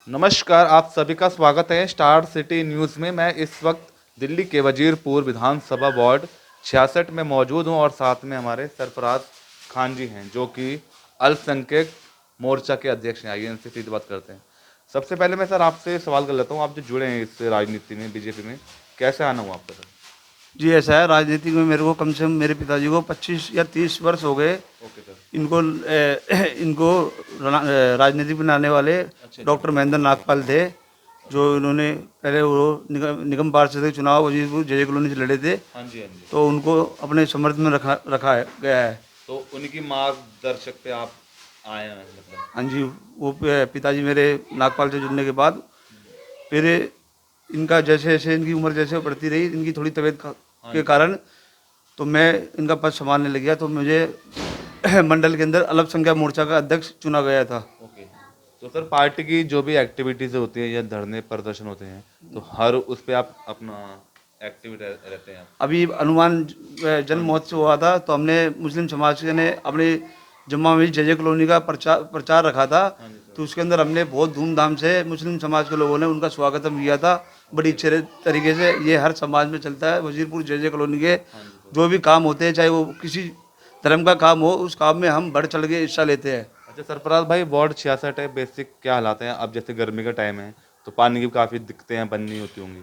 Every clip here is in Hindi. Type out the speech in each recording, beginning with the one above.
नमस्कार, आप सभी का स्वागत है स्टार सिटी न्यूज़ में। मैं इस वक्त दिल्ली के वजीरपुर विधानसभा वार्ड 66 में मौजूद हूं और साथ में हमारे सरफराज खान जी हैं जो कि अल्पसंख्यक मोर्चा के अध्यक्ष हैं। आइए इनसे सीधी बात करते हैं। सबसे पहले मैं सर आपसे सवाल कर लेता हूं, आप जो जुड़े हैं इस राजनीति में, बीजेपी में, कैसे आना हुआ आपका सर? जी, ऐसा है। राजनीति में मेरे को कम से कम मेरे पिताजी को 25 या 30 वर्ष हो गए। Okay sir. इनको इनको राजनीति में लाने वाले अच्छा अच्छा। डॉक्टर महेंद्र नागपाल थे, जो इन्होंने पहले वो निगम निगम पार्षद के चुनाव वजीरपुर जे कॉलोनी से लड़े थे। हाँ जी हाँ जी। तो उनको अपने समर्थन में गया है। तो उनकी मार्गदर्शक पे आप आए हैं मतलब? हाँ जी, वो पिताजी मेरे नागपाल से जुड़ने के बाद फिर इनका जैसे जैसे इनकी उम्र जैसे बढ़ती रही, इनकी थोड़ी तबीयत हाँ के जी। कारण तो मैं इनका पद संभालने लग गया। तो मुझे मंडल के अंदर अल्पसंख्यक मोर्चा का अध्यक्ष चुना गया था। ओके। तो सर पार्टी की जो भी एक्टिविटीज होती है या धरने प्रदर्शन होते हैं, तो हर उस पे आप अपना एक्टिव रहते हैं आप? अभी हनुमान जन्म महोत्सव हुआ था, तो हमने मुस्लिम समाज के ने अपने जम्मा में जय कॉलोनी का प्रचार रखा था। हाँ जी सर। तो उसके अंदर हमने बहुत धूमधाम से मुस्लिम समाज के लोगों ने उनका स्वागतम किया था, बड़ी अच्छे तरीके से। ये हर समाज में चलता है। वजीरपुर जय कॉलोनी के हाँ जी सर। जो भी काम होते हैं, चाहे वो किसी धर्म का काम हो, उस काम में हम बढ़ चढ़ के हिस्सा लेते हैं। अच्छा सरफराज भाई, वार्ड 66 है, बेसिक क्या हालात हैं? अब जैसे गर्मी का टाइम है तो पानी की काफ़ी दिक्कतें हैं, बननी होती होंगी।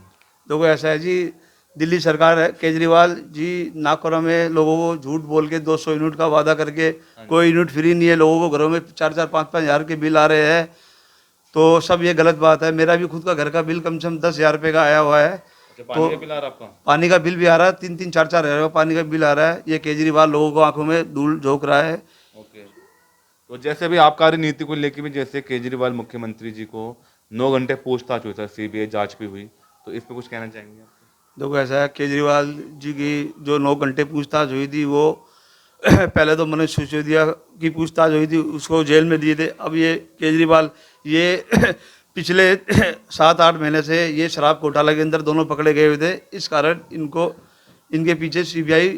देखो ऐसा है जी, दिल्ली सरकार है, केजरीवाल जी नागपुर में लोगों को झूठ बोल के 200 यूनिट का वादा करके कोई यूनिट फ्री नहीं है। लोगों को घरों में 4-4 5-5 हज़ार के बिल आ रहे हैं। तो सब ये गलत बात है। मेरा भी खुद का घर का बिल कम से कम 10,000 रुपये का आया हुआ है। अच्छा, तो पानी का बिल आ रहा है आपका? पानी का बिल भी आ रहा है, 3-3 4-4 हज़ार का पानी का बिल आ रहा है। ये केजरीवाल लोगों को आंखों में धूल झोंक रहा है। ओके। तो जैसे भी आबकारी नीति को लेकर भी, जैसे केजरीवाल मुख्यमंत्री जी को 9 घंटे पूछताछ हुई था, सीबीआई जांच भी हुई, तो इस पे कुछ कहना चाहेंगे आप? देखो ऐसा है, केजरीवाल जी की जो 9 घंटे पूछताछ हुई थी, वो पहले तो मनीष सिसोदिया की पूछताछ हुई थी, उसको जेल में दिए थे। अब ये केजरीवाल ये पिछले 7-8 महीने से ये शराब घोटाला के अंदर दोनों पकड़े गए हुए थे। इस कारण इनको इनके पीछे सीबीआई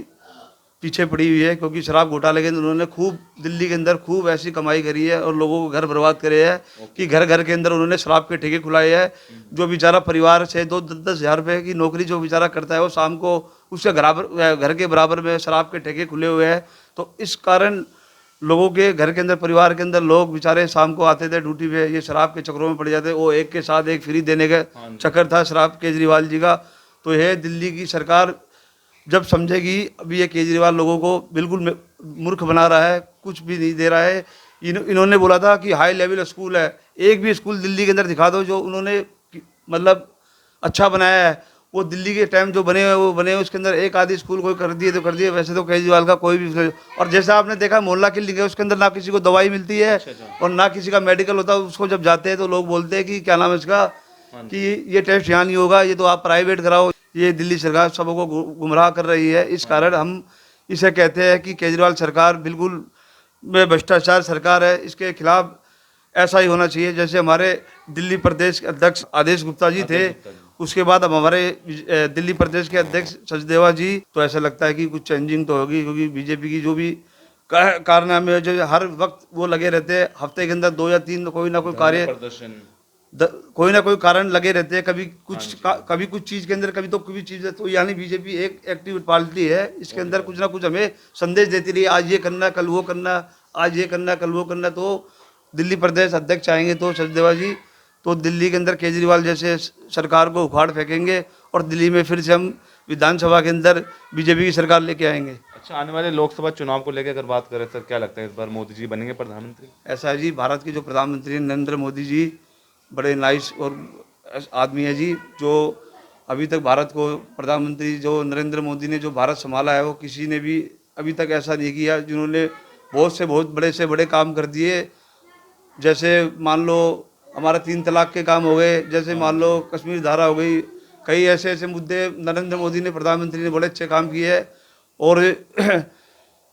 पीछे पड़ी हुई है, क्योंकि शराब घोटाले के अंदर उन्होंने खूब दिल्ली के अंदर खूब ऐसी कमाई करी है और लोगों को घर बर्बाद करे हैं कि घर घर के अंदर उन्होंने शराब के ठेके खुलाए हैं। जो बेचारा परिवार से 2-10 हज़ार रुपये की नौकरी जो बेचारा करता है, वो शाम को उसके घर के बराबर में शराब के ठेके खुले हुए हैं। तो इस कारण लोगों के घर के अंदर, परिवार के अंदर लोग बेचारे शाम को आते थे ड्यूटी पे, ये शराब के चक्करों में पड़ जाते। वो एक के साथ एक फ्री देने का चक्कर था शराब केजरीवाल जी का। तो यह दिल्ली की सरकार जब समझेगी, अभी ये केजरीवाल लोगों को बिल्कुल मूर्ख बना रहा है, कुछ भी नहीं दे रहा है। इन्होंने बोला था कि हाई लेवल स्कूल है। एक भी स्कूल दिल्ली के अंदर दिखा दो जो उन्होंने मतलब अच्छा बनाया है। वो दिल्ली के टाइम जो बने हुए वो बने हुए, उसके अंदर एक आधी स्कूल कोई कर दिए तो कर दिए। वैसे तो केजरीवाल का कोई भी, और जैसा आपने देखा मोहल्ला क्लिनिक है, उसके अंदर ना किसी को दवाई मिलती है अच्छा अच्छा। और ना किसी का मेडिकल होता है। उसको जब जाते हैं तो लोग बोलते हैं कि क्या नाम है इसका, कि ये टेस्ट यहाँ नहीं होगा, ये तो आप प्राइवेट कराओ। ये दिल्ली सरकार सबको गुमराह कर रही है। इस कारण हम इसे कहते हैं कि केजरीवाल सरकार बिल्कुल भ्रष्टाचार सरकार है। इसके खिलाफ ऐसा ही होना चाहिए जैसे हमारे दिल्ली प्रदेश के अध्यक्ष आदेश गुप्ता जी थे, उसके बाद अब हमारे दिल्ली प्रदेश के अध्यक्ष सचदेवा जी। तो ऐसा लगता है कि कुछ चेंजिंग तो होगी, क्योंकि बीजेपी की जो भी कारनामे जो हर वक्त वो लगे रहते हैं। हफ्ते के अंदर 2 या 3 कोई ना कोई कार्य, प्रदर्शन। कोई ना कोई कारण लगे रहते हैं। कभी कुछ चीज़ के अंदर, कभी तो कोई चीज़ है। तो यानी बीजेपी एक एक्टिव पार्टी है। इसके अंदर कुछ ना कुछ हमें संदेश देती रही, आज ये करना, कल वो करना, आज ये करना, कल वो करना। तो दिल्ली प्रदेश अध्यक्ष आएंगे तो सचदेवा जी, तो दिल्ली के अंदर केजरीवाल जैसे सरकार को उखाड़ फेंकेंगे और दिल्ली में फिर से हम विधानसभा के अंदर बीजेपी की सरकार लेके आएंगे। अच्छा, आने वाले लोकसभा चुनाव को लेकर अगर बात करें सर, क्या लगता है इस बार मोदी जी बनेंगे प्रधानमंत्री? ऐसा है जी, भारत के जो प्रधानमंत्री हैं नरेंद्र मोदी जी, बड़े नाइस और आदमी है जी। जो अभी तक भारत को प्रधानमंत्री जो नरेंद्र मोदी ने जो भारत संभाला है, वो किसी ने भी अभी तक ऐसा नहीं किया। जिन्होंने बहुत बड़े से बड़े काम कर दिए। जैसे मान लो हमारा 3 तलाक के काम हो गए, जैसे मान लो कश्मीर धारा हो गई। कई ऐसे ऐसे मुद्दे नरेंद्र मोदी ने, प्रधानमंत्री ने, बड़े अच्छे काम किए हैं। और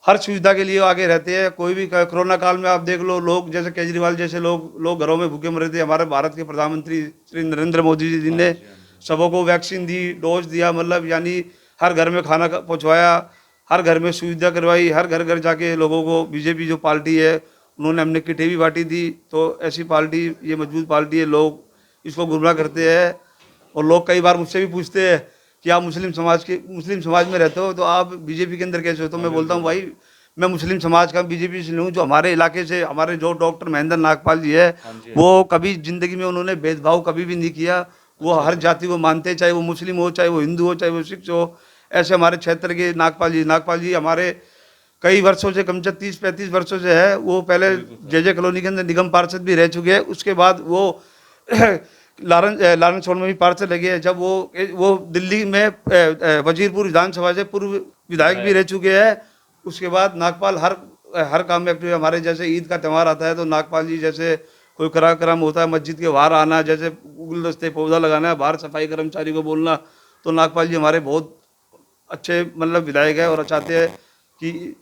हर सुविधा के लिए आगे रहते हैं। कोई भी कोरोना काल में आप देख लो, लोग जैसे केजरीवाल जैसे लोग घरों में भूखे मर रहे थे। हमारे भारत के प्रधानमंत्री श्री नरेंद्र मोदी जी ने सबों को वैक्सीन दी, डोज दिया, मतलब यानी हर घर में खाना पहुंचवाया, हर घर में सुविधा करवाई, हर घर घर जाके लोगों को। बीजेपी जो पार्टी है उन्होंने हमने किटें भी बांटी थी। तो ऐसी पार्टी, ये मजबूत पार्टी है, लोग इसको गुमराह करते हैं। और लोग कई बार मुझसे भी पूछते हैं कि आप मुस्लिम समाज में रहते हो तो आप बीजेपी के अंदर कैसे हो। तो मैं बोलता हूँ भाई मैं मुस्लिम समाज का बीजेपी से हूँ। जो हमारे इलाके से हमारे जो डॉक्टर महेंद्र नागपाल जी है, वो कभी जिंदगी में उन्होंने भेदभाव कभी भी नहीं किया। वो हर जाति को मानते, चाहे वो मुस्लिम हो, चाहे वो हिंदू हो, चाहे वो सिख हो। ऐसे हमारे क्षेत्र के नागपाल जी हमारे कई वर्षों से, कम से 30-35 वर्षों से है। वो पहले जे कॉलोनी के अंदर निगम पार्षद भी रह चुके हैं। उसके बाद वो लारन छोड़ में भी पार्षद लगे हैं। जब वो दिल्ली में वजीरपुर विधानसभा से पूर्व विधायक भी रह चुके हैं। उसके बाद नागपाल हर काम में एक्टिव है। हमारे जैसे ईद का त्यौहार आता है तो नागपाल जी जैसे कोई कार्यक्रम होता है, मस्जिद के बाहर आना, जैसे गुलदस्ते पौधा लगाना है, बाहर सफाई कर्मचारी को बोलना, तो नागपाल जी हमारे बहुत अच्छे मतलब विधायक है। और चाहते हैं कि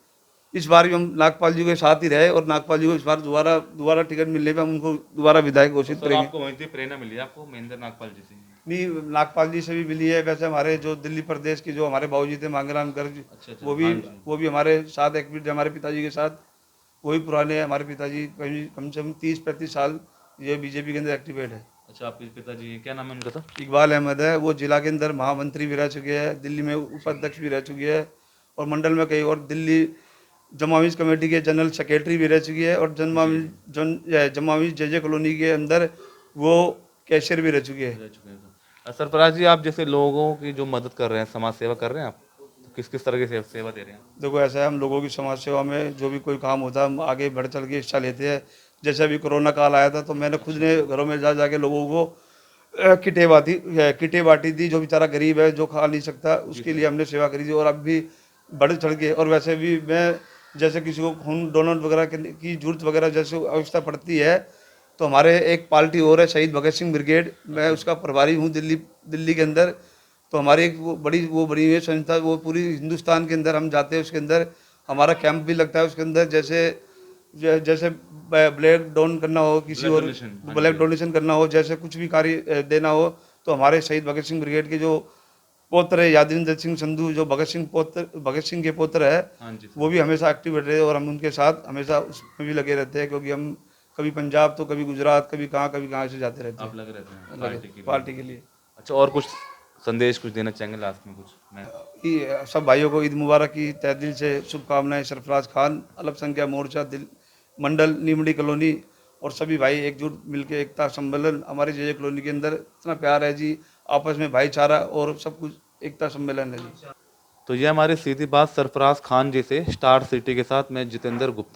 इस बार भी हम नागपाल जी के साथ ही रहे और नागपाल जी को इस बार दोबारा टिकट मिलने पे हम उनको दोबारा विधायक घोषित सर करेंगे। आपको वहीं से प्रेरणा मिली है आपको महेंद्र नागपाल जी से? नहीं, नागपाल जी से भी मिली है। वैसे हमारे जो दिल्ली प्रदेश के जो हमारे बाबूजी थे मांगराम गर्ग, अच्छा, वो भी हमारे साथ एक्टिव थे, हमारे पिताजी के साथ। वो भी पुराने हैं हमारे पिताजी, कम से कम 30-35 साल ये बीजेपी के अंदर एक्टिवेट है। अच्छा, आपके पिताजी क्या नाम है उनका? था इकबाल अहमद है। वो जिला के अंदर महामंत्री भी रह चुके हैं, दिल्ली में उपाध्यक्ष भी रह चुके हैं, और मंडल में कई और दिल्ली जमावीज कमेटी के जनरल सेक्रेटरी भी रह चुकी है, और जमावीज जे कॉलोनी के अंदर वो कैशियर भी रह चुके हैं। रह चुके हैं सर। सरफराज जी, आप जैसे लोगों की जो मदद कर रहे हैं, समाज सेवा कर रहे हैं आप, तो किस किस तरह की सेवा दे रहे हैं? देखो ऐसा है, हम लोगों की समाज सेवा में जो भी कोई काम होता है हम आगे बढ़ चल के हिस्सा लेते हैं। जैसे अभी कोरोना काल आया था तो मैंने खुद ने घरों में जा जाके लोगों को किटें बांटी थी। जो बेचारा गरीब है, जो खा नहीं सकता, उसके लिए हमने सेवा करी थी। और अब भी बढ़ चढ़ के, और वैसे भी मैं जैसे किसी को खून डोनेट वगैरह की जरूरत वगैरह जैसे आवश्यकता पड़ती है तो हमारे एक पार्टी और है शहीद भगत सिंह ब्रिगेड, मैं उसका प्रभारी हूँ दिल्ली के अंदर। तो हमारी एक वो बड़ी हुई है संस्था, वो पूरी हिंदुस्तान के अंदर हम जाते हैं। उसके अंदर हमारा कैंप भी लगता है। उसके अंदर जैसे ब्लड डोन करना हो, किसी और ब्लड डोनेशन करना हो, जैसे कुछ भी कार्य देना हो, तो हमारे शहीद भगत सिंह ब्रिगेड के जो पौत्र है यादविंदर सिंह संधू, जो भगत सिंह के पौत्र है, वो भी हमेशा एक्टिव रहे और हम उनके साथ हमेशा उसमें भी लगे रहते हैं। क्योंकि हम कभी पंजाब तो कभी गुजरात, कभी कहाँ से जाते रहते हैं। आप लगे रहते हैं पार्टी के लिए। अच्छा, और कुछ संदेश कुछ देना चाहेंगे लास्ट में? कुछ मैं कि सब भाइयों को ईद मुबारक की तहे दिल से शुभकामनाएं। सरफराज खान, अल्पसंख्यक मोर्चा मंडल नीमड़ी कॉलोनी, और सभी भाई एकजुट मिलके एकता सम्मेलन। हमारे जे कॉलोनी के अंदर इतना प्यार है जी, आपस में भाईचारा और सब कुछ एकता सम्मेलन है जी। तो ये हमारी सीधी बात सरफराज खान जी से, स्टार सिटी के साथ मैं जितेंद्र गुप्ता।